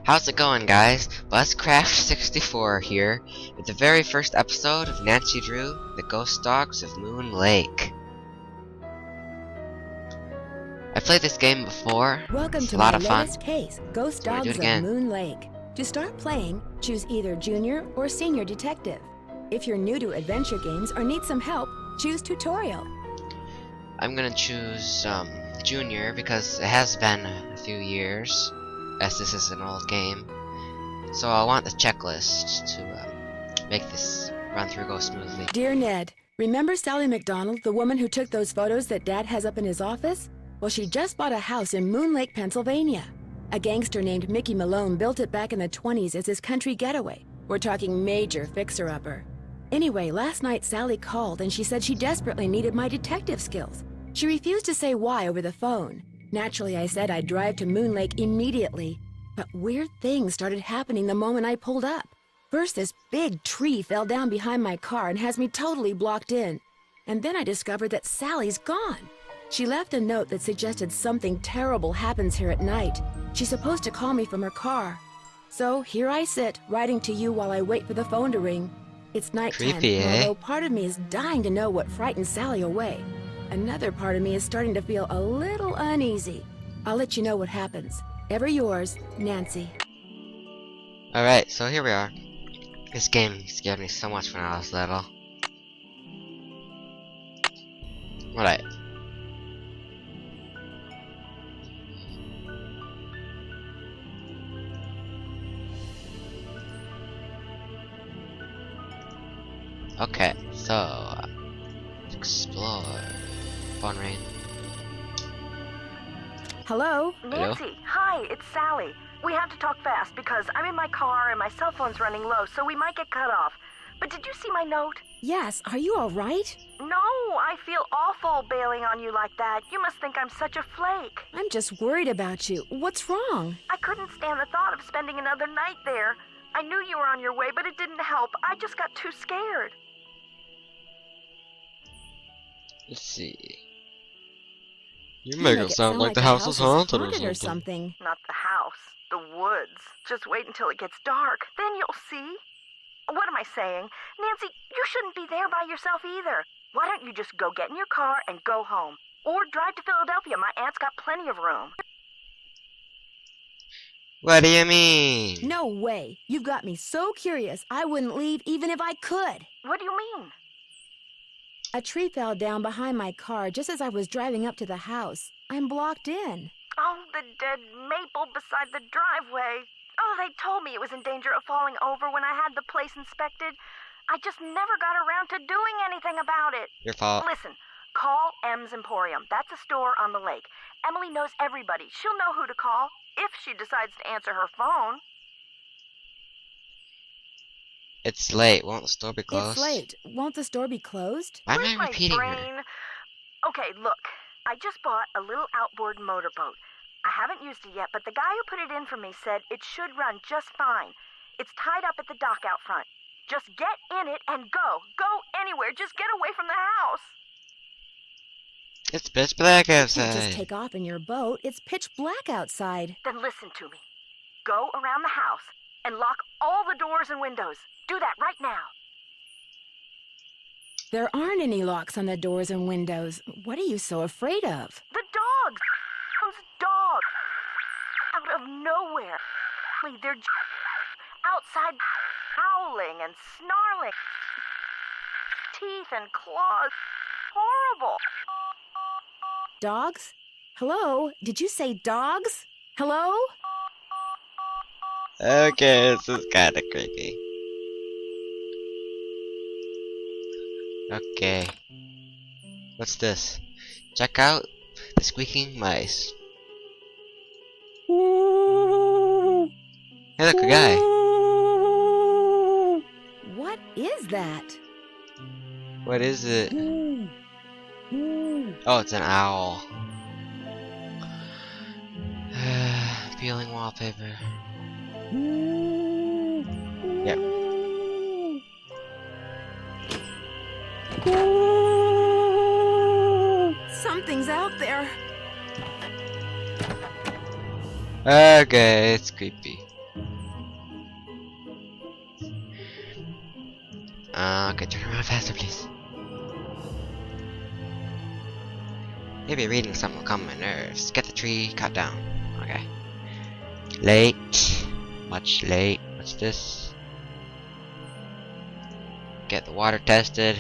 How's it going, guys? BuzzCraft64 here with the very first episode of Nancy Drew, The Ghost Dogs of Moon Lake. I played this game before. Welcome It's to a lot my of fun. latest case, Ghost So I'm gonna do Dogs it of again. Moon Lake. To start playing, choose either Junior or Senior Detective. If you're new to adventure games or need some help, choose Tutorial. I'm gonna choose Junior because it has been a few years, as this is an old game. So I want the checklist to make this run through go smoothly. Dear Ned, remember Sally McDonald, the woman who took those photos that Dad has up in his office? Well, she just bought a house in Moon Lake, Pennsylvania. A gangster named Mickey Malone built it back in the 20s as his country getaway. We're talking major fixer-upper. Anyway, last night Sally called and she said she desperately needed my detective skills. She refused to say why over the phone. Naturally, I said I'd drive to Moon Lake immediately. But weird things started happening the moment I pulled up. First, this big tree fell down behind my car and has me totally blocked in. And then I discovered that Sally's gone. She left a note that suggested something terrible happens here at night. She's supposed to call me from her car. So here I sit, writing to you while I wait for the phone to ring. It's nighttime, Creepy, and eh? although part of me is dying to know what frightened Sally away, another part of me is starting to feel a little uneasy. I'll let you know what happens. Ever yours, Nancy. Alright, so here we are. This game scared me so much when I was little. Alright. Okay, so explore. Phone ring. Hello? Nancy, hi, it's Sally. We have to talk fast because I'm in my car and my cell phone's running low, so we might get cut off. But did you see my note? Yes, are you all right? No, I feel awful bailing on you like that. You must think I'm such a flake. I'm just worried about you. What's wrong? I couldn't stand the thought of spending another night there. I knew you were on your way, but it didn't help. I just got too scared. Let's see. You make it sound like the house is haunted or something. Not the house, the woods. Just wait until it gets dark. Then you'll see. What am I saying? Nancy, you shouldn't be there by yourself either. Why don't you just go get in your car and go home? Or drive to Philadelphia. My aunt's got plenty of room. What do you mean? No way. You've got me so curious I wouldn't leave even if I could. What do you mean? A tree fell down behind my car just as I was driving up to the house. I'm blocked in. Oh, the dead maple beside the driveway. Oh, they told me it was in danger of falling over when I had the place inspected. I just never got around to doing anything about it. Your fault. Listen, call M's Emporium. That's a store on the lake. Emily knows everybody. She'll know who to call if she decides to answer her phone. It's late. Won't the store be closed? It's late. Won't the store be closed? Why Where's am I my repeating her? brain? Okay, look. I just bought a little outboard motorboat. I haven't used it yet, but the guy who put it in for me said it should run just fine. It's tied up at the dock out front. Just get in it and go. Go anywhere. Just get away from the house. It's pitch black You can't just outside. take off in your boat. It's pitch black outside. Then listen to me. Go around the house and lock all the doors and windows. Do that right now. There aren't any locks on the doors and windows. What are you so afraid of? The dogs! Those dogs! Out of nowhere. They're outside howling and snarling. Teeth and claws. Horrible. Dogs? Hello? Did you say dogs? Hello? Okay, this is kinda creepy. Okay. What's this? Check out the squeaking mice. Hey, look, a guy. What is that? What is it? Oh, it's an owl. Peeling wallpaper. Yep. Something's out there. Okay, it's creepy. Okay, turn around faster, please. Maybe reading something will calm my nerves. Get the tree cut down. Okay. Late. Much late. What's this? Get the water tested.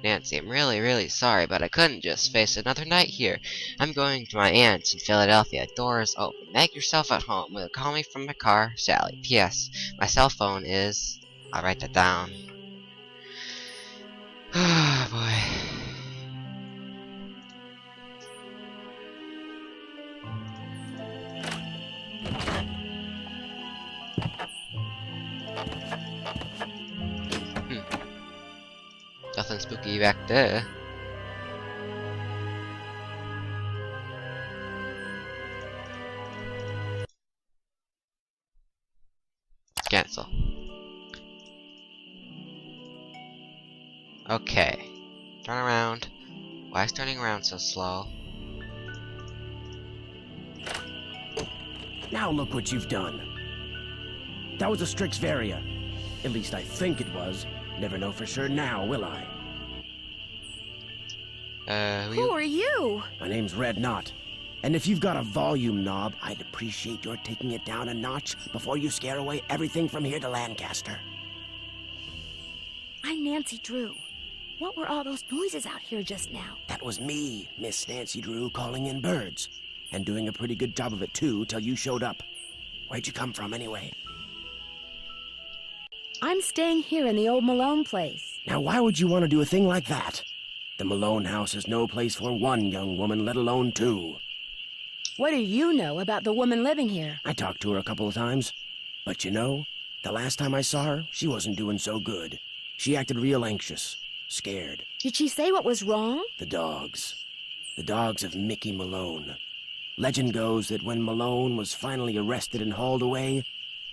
Nancy, I'm really sorry, but I couldn't just face another night here. I'm going to my aunt's in Philadelphia. Doors open. Make yourself at home. Will call me from my car, Sally. P.S. My cell phone is... I'll write that down. Ah, boy. Nothing spooky back there. Cancel. Okay. Turn around. Why is turning around so slow? Now look what you've done. That was a Strix Varia. At least I think it was. Never know for sure now, will I? Who are you? My name's Red Knot. And if you've got a volume knob, I'd appreciate your taking it down a notch before you scare away everything from here to Lancaster. I'm Nancy Drew. What were all those noises out here just now? That was me, Miss Nancy Drew, calling in birds. And doing a pretty good job of it, too, till you showed up. Where'd you come from, anyway? I'm staying here in the old Malone place. Now, why would you want to do a thing like that? The Malone house is no place for one young woman, let alone two. What do you know about the woman living here? I talked to her a couple of times. But you know, the last time I saw her, she wasn't doing so good. She acted real anxious, scared. Did she say what was wrong? The dogs. The dogs of Mickey Malone. Legend goes that when Malone was finally arrested and hauled away,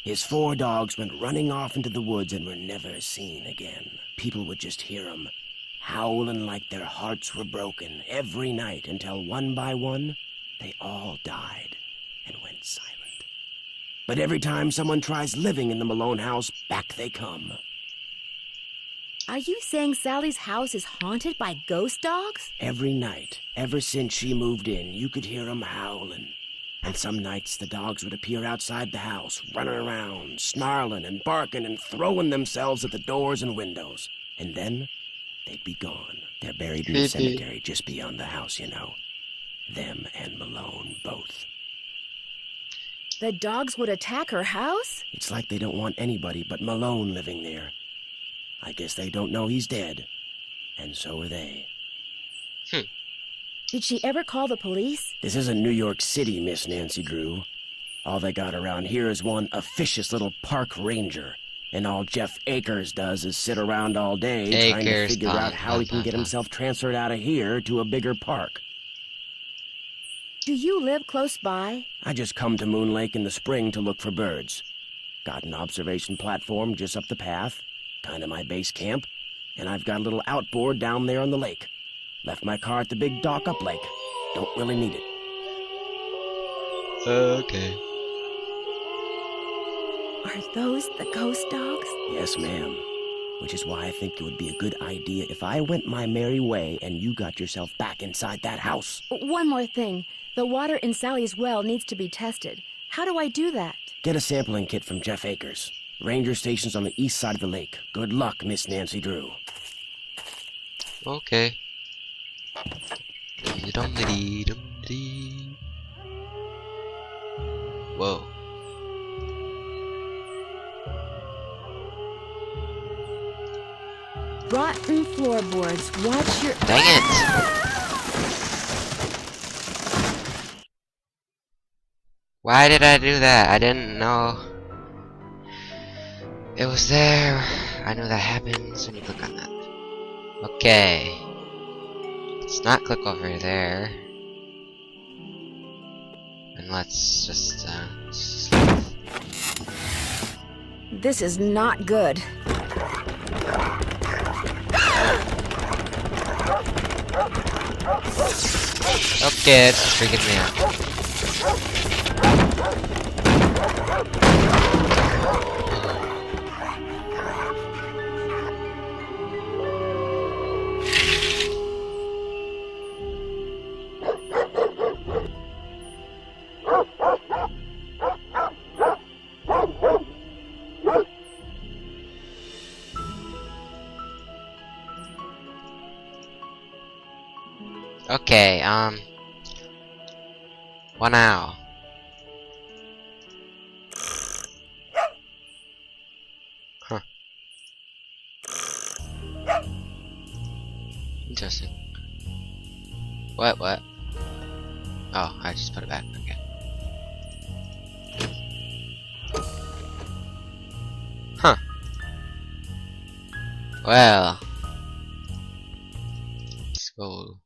his 4 dogs went running off into the woods and were never seen again. People would just hear them, howling like their hearts were broken every night until one by one, they all died and went silent. But every time someone tries living in the Malone house, back they come. Are you saying Sally's house is haunted by ghost dogs? Every night, ever since she moved in, you could hear them howling. And some nights the dogs would appear outside the house, running around, snarling and barking and throwing themselves at the doors and windows. And then they'd be gone. They're buried in the cemetery just beyond the house, you know. Them and Malone both. The dogs would attack her house? It's like they don't want anybody but Malone living there. I guess they don't know he's dead. And so are they. Did she ever call the police? This isn't New York City, Miss Nancy Drew. All they got around here is one officious little park ranger. And all Jeff Akers does is sit around all day trying to figure out how he can get himself transferred out of here to a bigger park. Do you live close by? I just come to Moon Lake in the spring to look for birds. Got an observation platform just up the path, kind of my base camp, and I've got a little outboard down there on the lake. Left my car at the big dock up lake. Don't really need it. Okay. Are those the ghost dogs? Yes, ma'am. Which is why I think it would be a good idea if I went my merry way and you got yourself back inside that house. One more thing. The water in Sally's well needs to be tested. How do I do that? Get a sampling kit from Jeff Akers. Ranger station's on the east side of the lake. Good luck, Miss Nancy Drew. Okay. Whoa. Rotten floorboards. Watch your... Dang it! Why did I do that? I didn't know it was there. I know that happens when you click on that. Okay. Let's not click over there. And let's just, This is not good. Okay, it's freaking me out. Okay, what now? Huh. Interesting. What? Oh, I just put it back. Okay. Huh. Well. Let's go.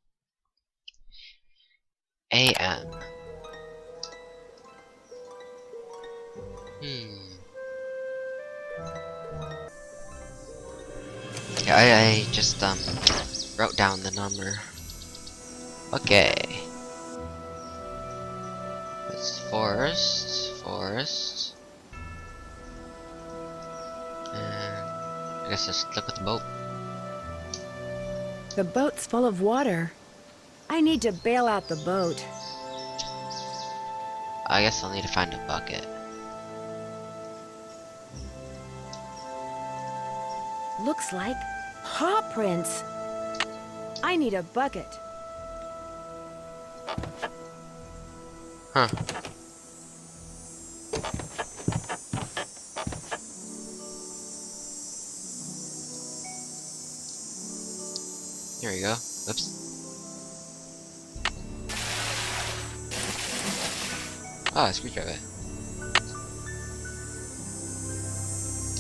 AM. Yeah, I just wrote down the number. Okay. It's forest. And I guess just look at the boat. The boat's full of water. I need to bail out the boat. I guess I'll need to find a bucket. Looks like paw prints. I need a bucket. Huh. Here we go. Oops. Oh, a screwdriver.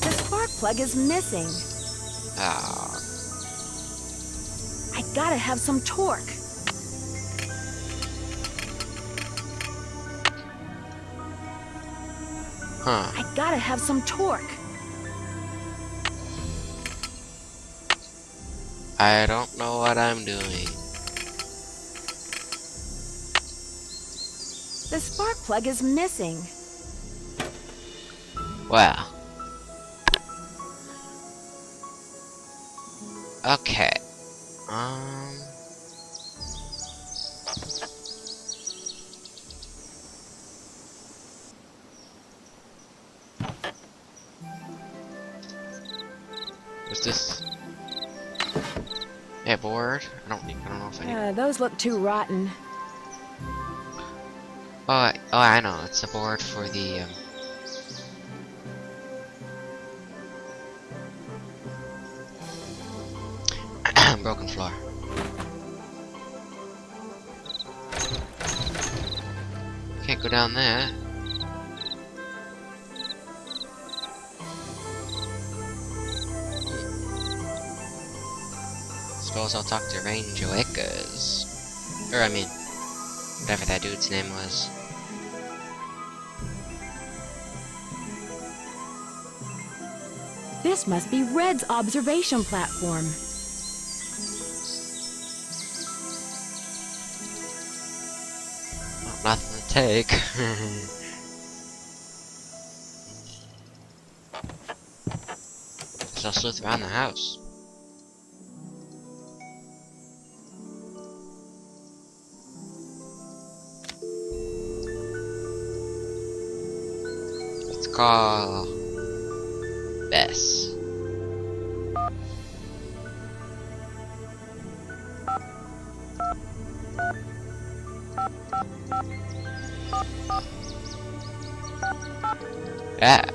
The spark plug is missing. Ah. I gotta have some torque. Huh. I gotta have some torque. I don't know what I'm doing. The spark plug is missing. Well. Okay. What's this? Yeah, board. I don't know if I need. Those look too rotten. Oh, I know. It's a board for the broken floor. Can't go down there. Suppose I'll talk to Ranger Wickers. Or I mean, whatever that dude's name was. This must be Red's observation platform. Nothing to take. So I'll sleuth around the house. Let's call Bess. Yeah.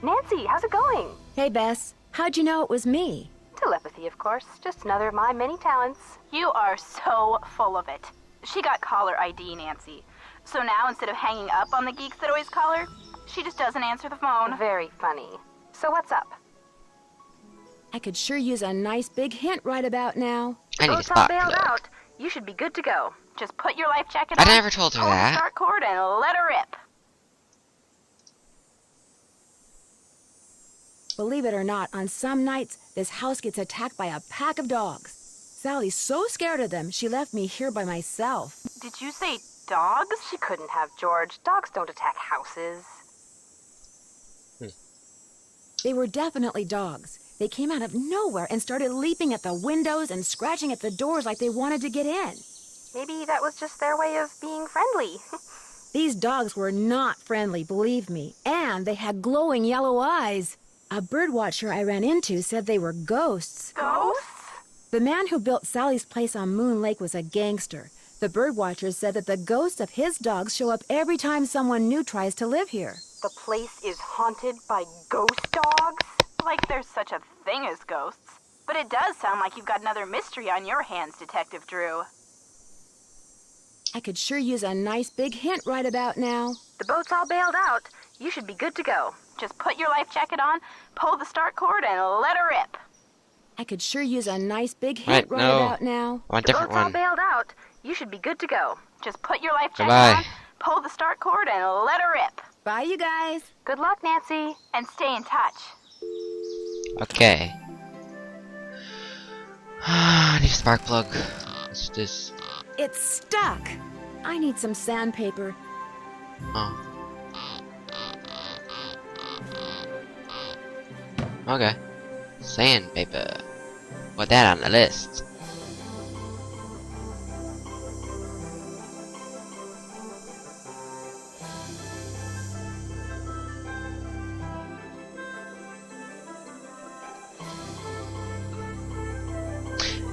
Nancy, how's it going? Hey, Bess. How'd you know it was me? Telepathy, of course. Just another of my many talents. You are so full of it. She got caller ID, Nancy. So now, instead of hanging up on the geeks that always call her, she just doesn't answer the phone. Very funny. So what's up? I could sure use a nice big hint right about now. I need a Boat's all spot bailed plug. out. You should be good to go. Just put your life jacket I on. never told her pull the that. start cord and let her rip. Believe it or not, on some nights, this house gets attacked by a pack of dogs. Sally's so scared of them, she left me here by myself. Did you say dogs? She couldn't have, George. Dogs don't attack houses. They were definitely dogs. They came out of nowhere and started leaping at the windows and scratching at the doors like they wanted to get in. Maybe that was just their way of being friendly. These dogs were not friendly, believe me, and they had glowing yellow eyes. A bird watcher I ran into said they were ghosts. Ghosts? The man who built Sally's place on Moon Lake was a gangster. The birdwatchers said that the ghosts of his dogs show up every time someone new tries to live here. The place is haunted by ghost dogs? Like there's such a thing as ghosts. But it does sound like you've got another mystery on your hands, Detective Drew. I could sure use a nice big hint right about now. The boat's all bailed out. You should be good to go. Just put your life jacket on, pull the start cord, and let her rip. I could sure use a nice big hint Right, right no. about now. I want a The different boat's all one. bailed out. You should be good to go. Just put your life jacket Goodbye. on, pull the start cord, and let her rip. Bye, you guys. Good luck, Nancy. And stay in touch. Okay. I need a spark plug. What's this? It's stuck. I need some sandpaper. Oh. Okay. Sandpaper. Put that on the list.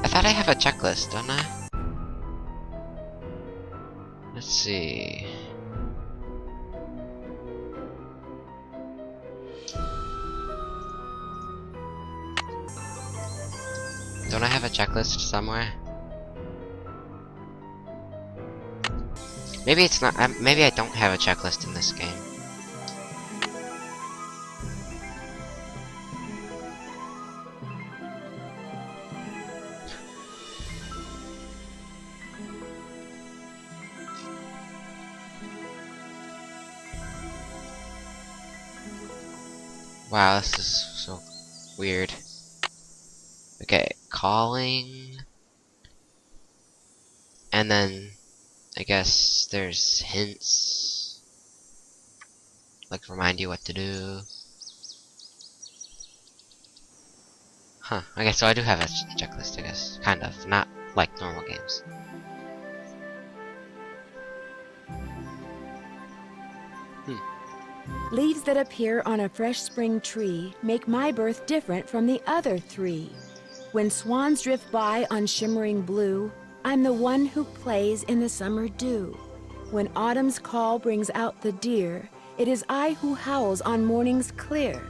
I thought I have a checklist, don't I? Let's see. Don't I have a checklist somewhere? Maybe it's not. Maybe I don't have a checklist in this game. Wow, this is so weird. Okay, calling. And then I guess there's hints. Like remind you what to do. Huh, okay, so I do have a checklist, I guess. Kind of. Not like normal games. Leaves that appear on a fresh spring tree make my birth different from the other three. When swans drift by on shimmering blue, I'm the one who plays in the summer dew. When autumn's call brings out the deer, it is I who howls on mornings clear.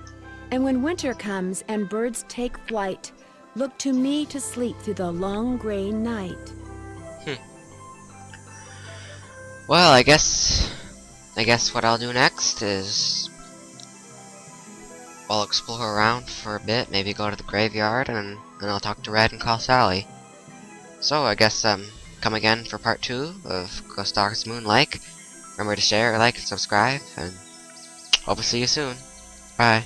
And when winter comes and birds take flight, look to me to sleep through the long gray night. Well, I guess what I'll do next is I'll explore around for a bit, maybe go to the graveyard, and then I'll talk to Red and call Sally. So I guess come again for part 2 of Ghost Dogs Moon Lake. Remember to share, like, and subscribe, and hope to see you soon. Bye.